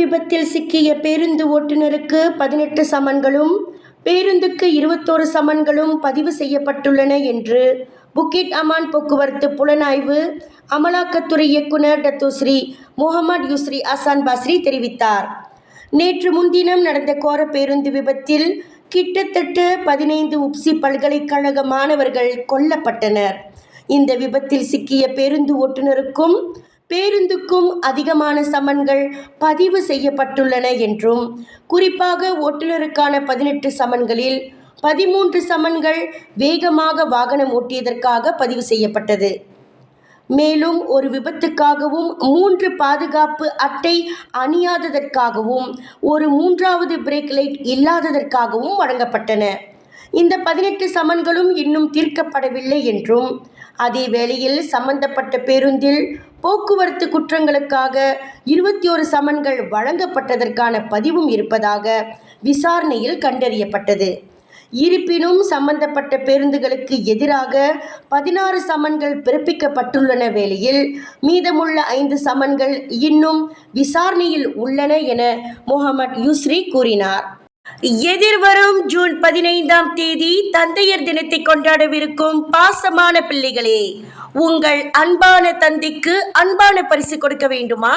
விபத்தில் சிக்கிய பேருந்து ஓட்டுநருக்கு 18 சமன்களும் பேருந்துக்கு 21 சமன்களும் பதிவு செய்யப்பட்டுள்ளன என்று புக்கிட் அமான் போக்குவரத்து புலனாய்வு அமலாக்கத்துறை இயக்குனர் டத்தோஸ்ரீ முகமது யூஸ்ரி அசான் பாஸ்ரி தெரிவித்தார். நேற்று முன்தினம் நடந்த கோர பேருந்து விபத்தில் கிட்டத்தட்ட 15 உப்சி பல்கலைக்கழக மாணவர்கள் கொல்லப்பட்டனர். இந்த விபத்தில் சிக்கிய பேருந்து ஓட்டுநருக்கும் பேருந்துக்கும் அதிகமான சமன்கள் பதிவு செய்யப்பட்டுள்ளன என்றும், குறிப்பாக ஓட்டுநருக்கான 18 சமன்களில் 13 சமன்கள் வேகமாக வாகனம் ஓட்டியதற்காக பதிவு செய்யப்பட்டது. மேலும் ஒரு விபத்துக்காகவும் 3 பாதுகாப்பு அட்டை அணியாததற்காகவும் ஒரு 3வது பிரேக் லைட் இல்லாததற்காகவும் வழங்கப்பட்டன. இந்த 18 சமன்களும் இன்னும் தீர்க்கப்படவில்லை என்றும், அதே வேளையில் சம்பந்தப்பட்ட பேருந்தில் போக்குவரத்து குற்றங்களுக்காக 21 சமன்கள் வழங்கப்பட்டதற்கான பதிவும் இருப்பதாக விசாரணையில் கண்டறியப்பட்டது. இருப்பினும் சம்பந்தப்பட்ட பேருந்துகளுக்கு எதிராக 16 சமன்கள் பிறப்பிக்கப்பட்டுள்ளன வேளையில் மீதமுள்ள 5 சமன்கள் இன்னும் விசாரணையில் உள்ளன என முகமது யூஸ்ரி கூறினார். எதிர்வரும் ஜூன் 15ஆம் தேதி தந்தையர் தினத்தை கொண்டாடவிருக்கும் பாசமான பிள்ளைகளே, உங்கள் அன்பான தந்தைக்கு அன்பான பரிசு கொடுக்க வேண்டுமா?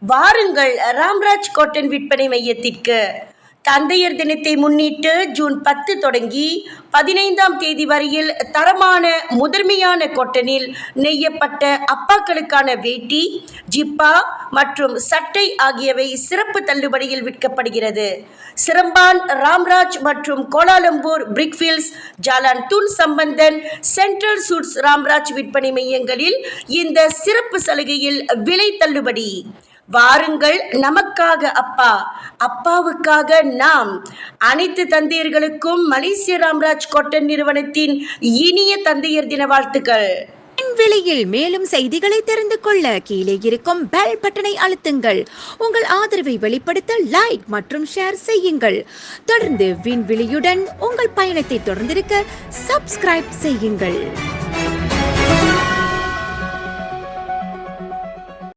வாருங்கள் ராம்ராஜ் காட்டன் விற்பனை மையத்திற்கு. தந்தையர் தினத்தை முன்னிட்டு ஜூன் 10 தொடங்கி 15ஆம் தேதி வரையில் தரமான முதன்மையான காட்டனில் நெய்யப்பட்ட அப்பாக்களுக்கான வேட்டி, ஜிப்பா மற்றும் சட்டை ஆகியவை சிறப்பு தள்ளுபடியில் விற்கப்படுகிறது. சிரம்பான், ராம்ராஜ் மற்றும் Kuala Lumpur, Brickfields, Jalan Tun Sambanthan, Central Suits Ramraj விற்பனை மையங்களில் இந்த சிறப்பு சலுகையில் விலை தள்ளுபடி. வாருங்கள், நமக்காக அப்பா, அப்பாவுக்காக நாம். அனைத்து தந்தையர்களுக்கும் மலேசிய ராம்ராஜ் காட்டன் நிறுவனத்தின் இனிய தந்தையர் தின வாழ்த்துக்கள். விலையில் மேலும் செய்திகளை தெரிந்து கொள்ள கீழே இருக்கும் பெல் பட்டனை அழுத்துங்கள். உங்கள் ஆதரவை வெளிப்படுத்த லைக் மற்றும் ஷேர் செய்யுங்கள். தொடர்ந்து விண்வெளியுடன் உங்கள் பயணத்தை தொடர்ந்திருக்க சப்ஸ்கிரைப் செய்யுங்கள்.